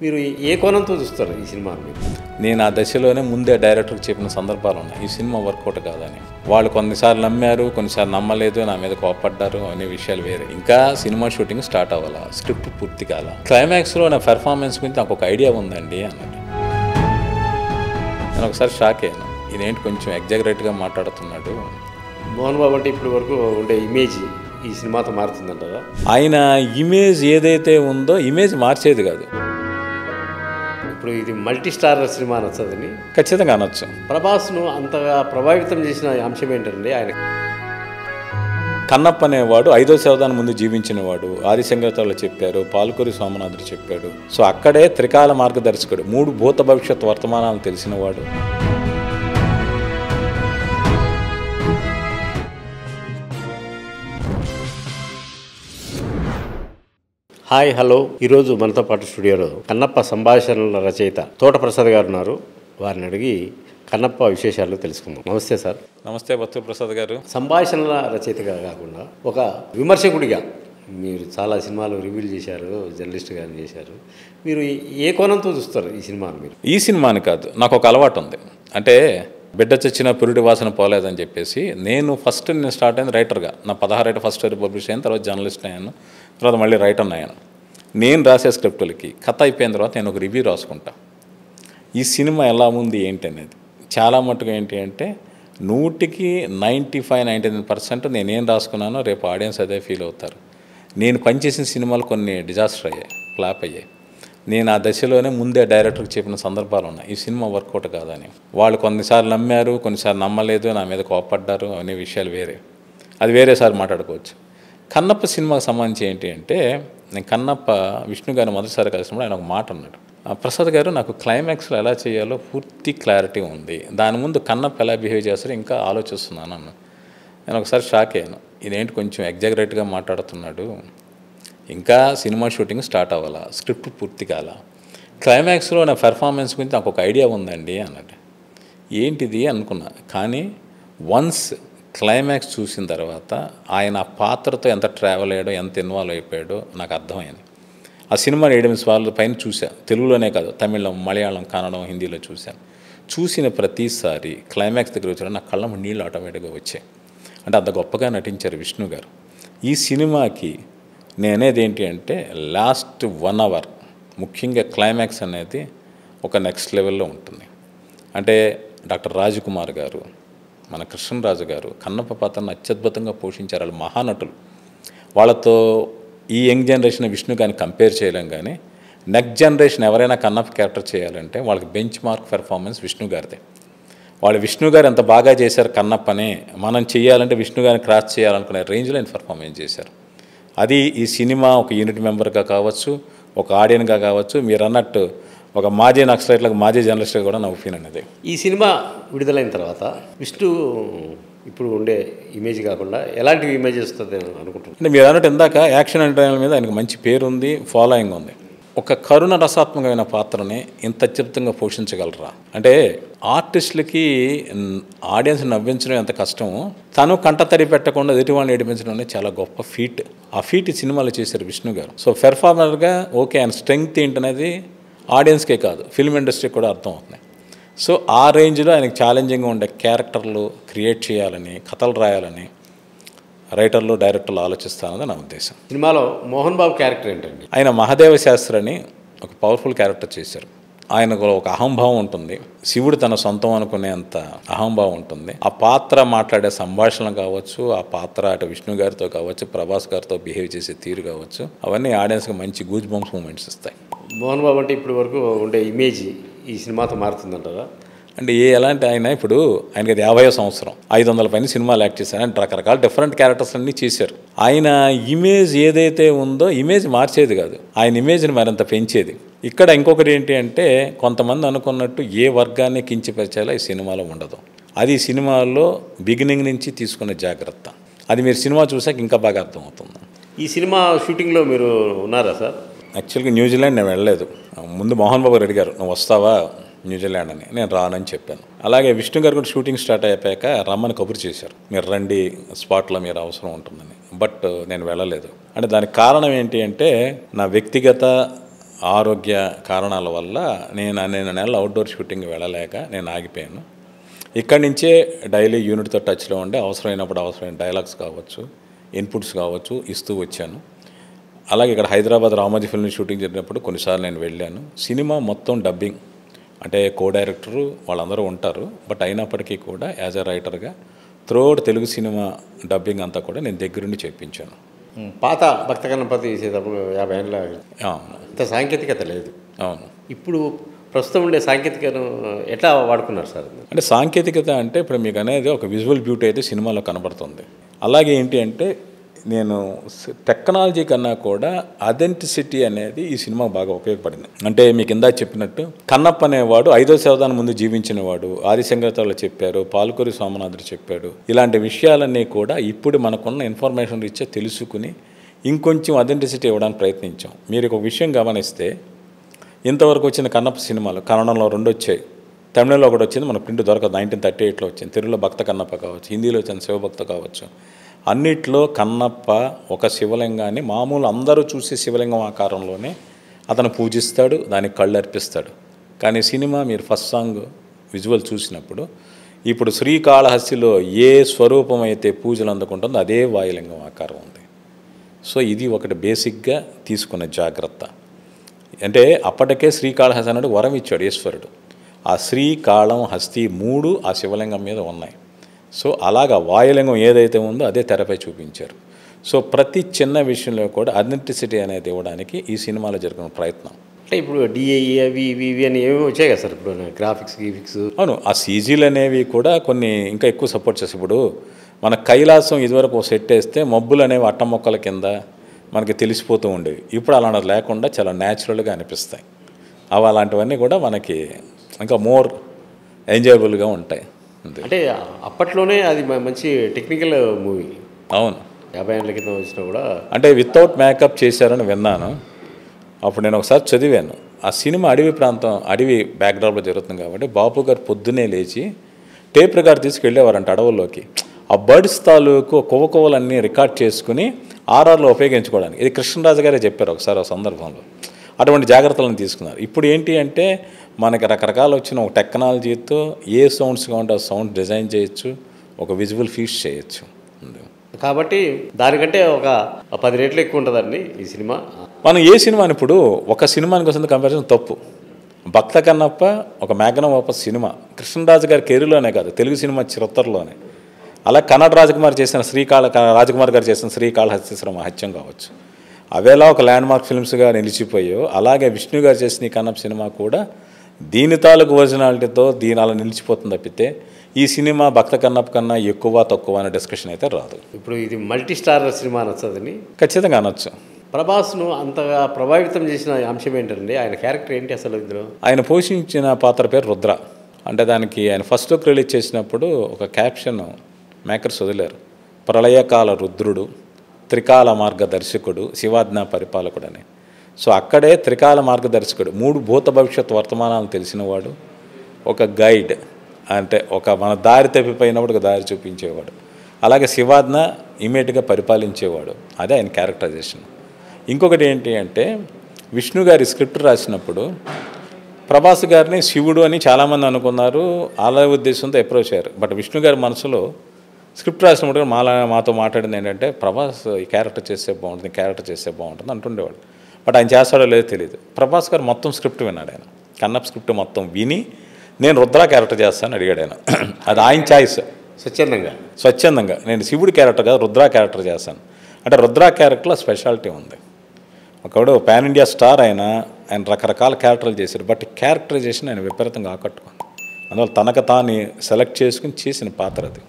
మీరు ఏ కోణంతో చూస్తారు ఈ సినిమాని మీరు? నేను ఆ దశలోనే ముందే డైరెక్టర్కి చెప్పిన సందర్భాలు ఉన్నాయి, ఈ సినిమా వర్కౌట్ కాదని. వాళ్ళు కొన్నిసార్లు నమ్మారు, కొన్నిసార్లు నమ్మలేదు, నా మీద కోపడ్డారు అనే విషయాలు వేరే. ఇంకా సినిమా షూటింగ్ స్టార్ట్ అవ్వాలా, స్క్రిప్ట్ పూర్తి కాల. క్లైమాక్స్లో నా పెర్ఫార్మెన్స్ గురించి నాకు ఒక ఐడియా ఉందండి అన్నట్టు. నేను ఒకసారి షాక్ అయ్యాను, ఇదేంటి కొంచెం ఎగ్జాగరేట్గా మాట్లాడుతున్నాడు. మోహన్ బాబు అంటే ఇప్పటి వరకు ఉండే ఇమేజ్ ఈ సినిమాతో మారుతుందంటారా? ఆయన ఇమేజ్ ఏదైతే ఉందో ఇమేజ్ మార్చేది కాదు. ఇప్పుడు ఇది మల్టీ స్టార్ సినిమా నచ్చదని ఖచ్చితంగా అనొచ్చు. ప్రభాస్ను అంతగా ప్రభావితం చేసిన అంశం ఏంటండి? ఆయన కన్నప్ప అనేవాడు 5వ శతాబ్దం ముందు జీవించినవాడు. ఆదిశంకరాచార్యులు చెప్పారు, పాల్కూరి సోమనాథుడు చెప్పాడు. సో అక్కడే త్రికాల మార్గదర్శకుడు, 3 భూత భవిష్యత్ వర్తమానాలు తెలిసినవాడు. హాయ్ హలో, ఈరోజు మనతో పాటు స్టూడియోలో కన్నప్ప సంభాషణల రచయిత తోట ప్రసాద్ గారు ఉన్నారు. వారిని అడిగి కన్నప్ప విశేషాలు తెలుసుకుందాం. నమస్తే సార్. నమస్తే బత్తు ప్రసాద్ గారు. సంభాషణల రచయితగా కాకుండా ఒక విమర్శకుడిగా మీరు చాలా సినిమాలు రివ్యూలు చేశారు, జర్నలిస్ట్గా చేశారు. మీరు ఏ కోణంతో చూస్తారు ఈ సినిమాని మీరు? ఈ సినిమాని కాదు, నాకు ఒక అలవాటు ఉంది. అంటే బిడ్డ చచ్చిన పురుటి వాసన పోలేదని చెప్పేసి నేను స్టార్ట్ అయింది రైటర్గా. నా 16 ఏట ఫస్ట్ స్టోరీ పబ్లిష్ అయ్యాను, తర్వాత జర్నలిస్ట్ అయ్యాను, తర్వాత మళ్ళీ రైటర్ అయ్యాను. నేను రాసే స్క్రిప్టులకి కథ అయిపోయిన తర్వాత నేను ఒక రివ్యూ రాసుకుంటా, ఈ సినిమా ఎలా ఉంది ఏంటి అనేది. చాలా మట్టుగా ఏంటి అంటే 100కి 95-99% నేనేం రాసుకున్నానో రేపు ఆడియన్స్ అదే ఫీల్ అవుతారు. నేను పనిచేసిన సినిమాలు కొన్ని డిజాస్టర్ అయ్యాయి, ఫ్లాప్ అయ్యాయి. నేను ఆ దశలోనే ముందే డైరెక్టర్కి చెప్పిన సందర్భాలు ఉన్నాయి, ఈ సినిమా వర్కౌట్ కాదని. వాళ్ళు కొన్నిసార్లు నమ్మారు, కొన్నిసార్లు నమ్మలేదు, నా మీద కోపడ్డారు అనే విషయాలు వేరే. అది వేరేసారి మాట్లాడుకోవచ్చు. కన్నప్ప సినిమాకి సంబంధించి ఏంటి అంటే, నేను కన్నప్ప విష్ణు గారిని మొదటిసారి కలిసినప్పుడు ఆయన ఒక మాట అన్నాడు, ప్రసాద్ గారు నాకు క్లైమాక్స్లో ఎలా చేయాలో పూర్తి క్లారిటీ ఉంది, దాని ముందు కన్నప్ప ఎలా బిహేవ్ చేస్తారో ఇంకా ఆలోచిస్తున్నాను అన్న. నేను ఒకసారి షాక్ అయ్యాను, ఇదేంటి కొంచెం ఎగ్జాగరేట్గా మాట్లాడుతున్నాడు. ఇంకా సినిమా షూటింగ్ స్టార్ట్ అవ్వాలా, స్క్రిప్ట్ పూర్తి కాల. క్లైమాక్స్లో నా పెర్ఫార్మెన్స్ గురించి నాకు ఒక ఐడియా ఉందండి అన్నట్టు. ఏంటిది అనుకున్నా. కానీ వన్స్ క్లైమాక్స్ చూసిన తర్వాత ఆయన ఆ పాత్రతో ఎంత ట్రావెల్ అయ్యాడో, ఎంత ఇన్వాల్వ్ అయిపోయాడో నాకు అర్థమైంది. ఆ సినిమా 7 సార్లు పైన చూశాను, తెలుగులోనే కాదు, తమిళం, మలయాళం, కన్నడం, హిందీలో చూశాను. చూసిన ప్రతిసారి క్లైమాక్స్ దగ్గర వచ్చాడు నా కళ్ళ నీళ్ళు ఆటోమేటిక్గా వచ్చాయి. అంటే అంత గొప్పగా నటించారు విష్ణు గారు. ఈ సినిమాకి నేనేది ఏంటి అంటే లాస్ట్ 1 అవర్ ముఖ్యంగా క్లైమాక్స్ అనేది ఒక నెక్స్ట్ లెవెల్లో ఉంటుంది. అంటే డాక్టర్ రాజకుమార్ గారు, మన కృష్ణరాజు గారు కన్నప్ప పాత్రను అత్యద్భుతంగా పోషించారు. వాళ్ళు మహానటులు. వాళ్ళతో ఈ యంగ్ జనరేషన్ విష్ణు గారిని కంపేర్ చేయలేం. కానీ నెక్స్ట్ జనరేషన్ ఎవరైనా కన్నప్ప క్యారెక్టర్ చేయాలంటే వాళ్ళకి బెంచ్ మార్క్ పెర్ఫార్మెన్స్ విష్ణు గారిదే. వాళ్ళు విష్ణు గారు ఎంత బాగా చేశారు కన్నప్పని, మనం చేయాలంటే విష్ణు గారిని క్రాస్ చేయాలనుకునే రేంజ్లో ఆయన పెర్ఫార్మెన్స్ చేశారు. అది ఈ సినిమా ఒక యూనిట్ మెంబర్గా కావచ్చు, ఒక ఆడియన్గా కావచ్చు, మీరు అన్నట్టు ఒక మాజీ నక్సలైట్లకు మాజీ జర్నలిస్ట్గా కూడా నా ఒపీనియన్ అది. ఈ సినిమా విడుదలైన తర్వాత విష్ణు ఇప్పుడు ఉండే ఇమేజ్ కాకుండా ఎలాంటి ఇమేజ్ వస్తుంది అనుకుంటున్నాను? అంటే మీరు అన్నట్టు ఇందాక యాక్షన్ ఎంటర్టైన్మెంట్ మీద ఆయనకు మంచి పేరు ఉంది, ఫాలోయింగ్ ఉంది. ఒక కరుణ రసాత్మకమైన పాత్రని ఇంత అత్యద్భుతంగా పోషించగలరా? అంటే ఆర్టిస్టులకి ఆడియన్స్ నవ్వించడం ఎంత కష్టమో, తను కంటతడి పెట్టకుండా ఎదుటివాడిని ఏడిపించడం అనేది చాలా గొప్ప ఫీట్. ఆ ఫీట్ ఈ సినిమాలో చేశారు విష్ణు గారు. సో పెర్ఫార్మర్గా ఓకే, ఆయన స్ట్రెంగ్త్ ఏంటనేది ఆడియన్స్కే కాదు ఫిల్మ్ ఇండస్ట్రీకి కూడా అర్థం అవుతుంది. సో ఆ రేంజ్లో ఆయనకు ఛాలెంజింగ్గా ఉండే క్యారెక్టర్లు క్రియేట్ చేయాలని, కథలు రాయాలని రైటర్లు, డైరెక్టర్లు ఆలోచిస్తానని నా ఉద్దేశం. సినిమాలో మోహన్ బాబు క్యారెక్టర్ ఏంటండి? ఆయన మహాదేవ శాస్త్రి అని ఒక పవర్ఫుల్ క్యారెక్టర్ చేశారు. ఆయనకు ఒక అహంభావం ఉంటుంది, శివుడు తన సొంతం అనుకునేంత అహంభావం ఉంటుంది. ఆ పాత్ర మాట్లాడే సంభాషణ కావచ్చు, ఆ పాత్ర అటు విష్ణు గారితో కావచ్చు, ప్రభాస్ గారితో బిహేవ్ చేసే తీరు కావచ్చు, అవన్నీ ఆడియన్స్కి మంచి గూజ్ బంప్స్ మూమెంట్స్ ఇస్తాయి. మోహన్ బాబు అంటే ఇప్పటి వరకు ఉండే ఇమేజ్ ఈ సినిమాతో మారుతుందంటారా? అంటే ఎలాంటి ఆయన ఇప్పుడు ఆయనకి అది 50వ సంవత్సరం, 500 పైన సినిమాలు యాక్ట్ చేశారు, అంటే రకరకాల డిఫరెంట్ క్యారెక్టర్స్ అన్నీ చేశారు. ఆయన ఇమేజ్ ఏదైతే ఉందో ఇమేజ్ మార్చేది కాదు, ఆయన ఇమేజ్ని మరింత పెంచేది. ఇక్కడ ఇంకొకటి ఏంటి అంటే, కొంతమంది అనుకున్నట్టు ఏ వర్గాన్ని కించపరిచేలా ఈ సినిమాలో ఉండదు. అది ఈ సినిమాలో బిగినింగ్ నుంచి తీసుకునే జాగ్రత్త. అది మీరు సినిమా చూసాక ఇంకా బాగా అర్థమవుతుంది. ఈ సినిమా షూటింగ్లో మీరు ఉన్నారా సార్? యాక్చువల్గా న్యూజిలాండ్ నేను వెళ్ళలేదు. ముందు మోహన్ బాబు అడిగారు, నువ్వు వస్తావా న్యూజిలాండ్ అని. నేను రానని చెప్పాను. అలాగే విష్ణు గారు కూడా షూటింగ్ స్టార్ట్ అయిపోయాక రమ్మని కబురు చేశారు, మీరు రండి స్పాట్లో మీరు అవసరం ఉంటుందని. బట్ నేను వెళ్ళలేదు. అంటే దానికి కారణం ఏంటి అంటే, నా వ్యక్తిగత ఆరోగ్య కారణాల వల్ల నేను 12 నెలలు అవుట్డోర్ షూటింగ్ వెళ్ళలేక నేను ఆగిపోయాను. ఇక్కడి నుంచే డైలీ యూనిట్తో టచ్లో ఉండి అవసరమైనప్పుడు అవసరమైన డైలాగ్స్ కావచ్చు, ఇన్పుట్స్ కావచ్చు ఇస్తూ వచ్చాను. అలాగే ఇక్కడ హైదరాబాద్ రామోజీ ఫిల్మ్ షూటింగ్ జరిగినప్పుడు కొన్నిసార్లు నేను వెళ్ళాను. సినిమా మొత్తం డబ్బింగ్ అంటే కో డైరెక్టరు వాళ్ళందరూ ఉంటారు. బట్ అయినప్పటికీ కూడా యాజ్ ఎ రైటర్గా త్రూఅవుట్ తెలుగు సినిమా డబ్బింగ్ అంతా కూడా నేను దగ్గరుండి చెప్పించాను. పాత భక్త గణపతి చేసేటప్పుడు 50 ఏళ్ళ అవును, ఇంత సాంకేతికత లేదు. అవును. ఇప్పుడు ప్రస్తుతం ఉండే సాంకేతికను ఎట్లా వాడుకున్నారు సార్? అంటే సాంకేతికత అంటే ఇప్పుడు మీకు అనేది ఒక విజువల్ బ్యూటీ అయితే సినిమాలో కనబడుతుంది. అలాగే ఏంటి అంటే నేను టెక్నాలజీ కన్నా కూడా అథెంటిసిటీ అనేది ఈ సినిమా బాగా ఉపయోగపడింది. అంటే మీకు ఇందాక చెప్పినట్టు కన్నప్ప అనేవాడు 5వ శతాబ్దం ముందు జీవించిన వాడు, ఆదిశంకరాచార్యులు చెప్పారు, పాల్కూరి సోమనాథుడు చెప్పాడు. ఇలాంటి విషయాలన్నీ కూడా ఇప్పుడు మనకున్న ఇన్ఫర్మేషన్ రీత్యా తెలుసుకుని ఇంకొంచెం అథెంటిసిటీ ఇవ్వడానికి ప్రయత్నించాం. మీరు ఒక విషయం గమనిస్తే ఇంతవరకు వచ్చిన కన్నప్ప సినిమాలు కన్నడంలో 2 వచ్చాయి, తమిళంలో ఒకటి వచ్చింది, మన ప్రింట్ దొరకదు, 1938లో వచ్చింది. తెలుగులో భక్త కన్నప్ప కావచ్చు, హిందీలో వచ్చిన శివభక్త కావచ్చు. అన్నిట్లో కన్నప్ప ఒక శివలింగాన్ని మామూలు అందరూ చూసే శివలింగం ఆకారంలోనే అతను పూజిస్తాడు, దానికి కళ్ళు అర్పిస్తాడు. కానీ సినిమా మీరు ఫస్ట్ సాంగ్ విజువల్ చూసినప్పుడు ఇప్పుడు శ్రీకాళహస్తిలో ఏ స్వరూపం అయితే పూజలు అందుకుంటుందో అదే వాయులింగం ఆకారం ఉంది. సో ఇది ఒకటి బేసిక్గా తీసుకున్న జాగ్రత్త. అంటే అప్పటికే శ్రీకాళహస్తి అన్నాడు వరం ఇచ్చాడు ఈశ్వరుడు. ఆ శ్రీకాళం హస్తి 3 ఆ శివలింగం మీద ఉన్నాయి. సో అలాగా వాయులింగం ఏదైతే ఉందో అదే తెరపై చూపించారు. సో ప్రతి చిన్న విషయంలో కూడా అథెంటిసిటీ అనేది ఇవ్వడానికి ఈ సినిమాలో జరిగిన ప్రయత్నం. అంటే ఇప్పుడు డిఐఈ అవి ఇవి అని ఏమేమి వచ్చాయి కదా సార్ ఇప్పుడు గ్రాఫిక్స్. అవును, ఆ సీజీలు అనేవి కూడా కొన్ని ఇంకా ఎక్కువ సపోర్ట్ చేస్తాయి. ఇప్పుడు మన కైలాసం ఇదివరకు ఒక సెట్ వేస్తే మబ్బులు అనేవి అట్ట మొక్కల కింద మనకి తెలిసిపోతూ ఉండేవి. ఇప్పుడు అలాంటిది లేకుండా చాలా న్యాచురల్గా అనిపిస్తాయి. అవి అలాంటివన్నీ కూడా మనకి ఇంకా మోర్ ఎంజాయబుల్గా ఉంటాయి. అంటే అప్పట్లోనే అది మంచి టెక్నికల్ మూవీ. అవును, 50 ఏళ్ళ క్రితం వచ్చినా కూడా అంటే వితౌట్ మేకప్ చేశారని విన్నాను. అప్పుడు నేను ఒకసారి చదివాను. ఆ సినిమా అడవి ప్రాంతం, అడవి బ్యాక్డ్రాప్లో జరుగుతుంది కాబట్టి బాపు గారు పొద్దున్నే లేచి టేప్ రికార్డ్ తీసుకెళ్ళేవారంట అడవుల్లోకి. ఆ బర్డ్స్ తాలూకు కొవ్వకొవ్వలన్నీ రికార్డ్ చేసుకుని ఆర్ఆర్లో ఉపయోగించుకోవడానికి. ఇది కృష్ణరాజు గారే చెప్పారు ఒకసారి ఆ సందర్భంలో. అటువంటి జాగ్రత్తలను తీసుకున్నారు. ఇప్పుడు ఏంటి అంటే మనకి రకరకాలు వచ్చిన ఒక టెక్నాలజీతో ఏ సౌండ్స్ కావాలంటే ఆ సౌండ్ డిజైన్ చేయొచ్చు, ఒక విజువల్ ఫీస్ట్ చేయొచ్చు. కాబట్టి దానికంటే ఒక 10 రెట్లు ఎక్కువ ఉంటుందండి ఈ సినిమా. మనం ఏ సినిమాని ఇప్పుడు ఒక సినిమానికి వస్తుంది కంపారిజన్ తప్పు. భక్త కన్నప్ప ఒక మ్యాగ్నమ్ ఆపస్ సినిమా, కృష్ణరాజు గారి కెరీర్లోనే కాదు తెలుగు సినిమా చరిత్రలోనే. అలా కన్నడ రాజకుమార్ చేసిన రాజకుమార్ గారు చేసిన శ్రీకాళహస్తీశ్వర మహత్యం కావచ్చు, అవేలా ఒక ల్యాండ్మార్క్ ఫిల్మ్స్గా నిలిచిపోయాయో అలాగే విష్ణు గారు చేసిన ఈ కన్నప్ప సినిమా కూడా దీని తాలూకు ఒరిజినాలిటీతో దీని అలా నిలిచిపోతుంది తప్పితే ఈ సినిమా భక్త కన్నప్ప కన్నా ఎక్కువ తక్కువ అనే డిస్కషన్ అయితే రాదు. ఇప్పుడు ఇది మల్టీ స్టార్ సినిమా నచ్చదని ఖచ్చితంగా అనొచ్చు. ప్రభాస్ను అంతగా ప్రభావితం చేసిన అంశం ఏంటండి? ఆయన క్యారెక్టర్ ఏంటి అసలు ఇందులో? ఆయన పోషించిన పాత్ర పేరు రుద్ర. అంటే దానికి ఆయన ఫస్ట్ లుక్ రిలీజ్ చేసినప్పుడు ఒక క్యాప్షన్ మేకర్స్ వదిలేరు, ప్రళయకాల రుద్రుడు, త్రికాల మార్గదర్శకుడు, శివాజ్ఞా పరిపాలకుడు అని. సో అక్కడే త్రికాల మార్గదర్శకుడు 3 భూత భవిష్యత్ వర్తమానాలు తెలిసినవాడు, ఒక గైడ్ అంటే ఒక మన దారి తప్పిపోయినప్పుడు ఒక దారి చూపించేవాడు, అలాగే శివాజ్ఞ ఇమీడియట్గా పరిపాలించేవాడు. అదే ఆయన క్యారెక్టరైజేషన్. ఇంకొకటి ఏంటి అంటే విష్ణు గారి స్క్రిప్ట్ రాసినప్పుడు ప్రభాస్ గారిని శివుడు అని చాలామంది అనుకున్నారు, అలా ఉద్దేశంతో అప్రోచ్ అయ్యారు. బట్ విష్ణు గారి మనసులో స్క్రిప్ట్ రాసినప్పుడు మాతో మాట్లాడింది ఏంటంటే ప్రభాస్ ఈ క్యారెక్టర్ చేస్తే బాగుంటుంది, క్యారెక్టర్ చేస్తే బాగుంటుంది అంటుండేవాడు. బట్ ఆయన చేస్తాడో లేదో తెలియదు. ప్రభాస్ గారు మొత్తం స్క్రిప్ట్ విన్నాడు. ఆయన కన్నప్ప స్క్రిప్ట్ మొత్తం విని నేను రుద్ర క్యారెక్టర్ చేస్తాను అడిగాడు ఆయన. అది ఆయన ఛాయిస్. స్వచ్ఛందంగా నేను శివుడి క్యారెక్టర్ కాదు రుద్ర క్యారెక్టర్ చేస్తాను అంటే రుద్ర క్యారెక్టర్లో స్పెషాలిటీ ఉంది. ఒకడు పాన్ ఇండియా స్టార్ ఆయన రకరకాల క్యారెక్టర్లు చేశారు. బట్ క్యారెక్టరైజేషన్ ఆయన విపరీతంగా ఆకట్టుకుంది. అందువల్ల తనకు తాను సెలెక్ట్ చేసుకుని చేసిన పాత్ర అది.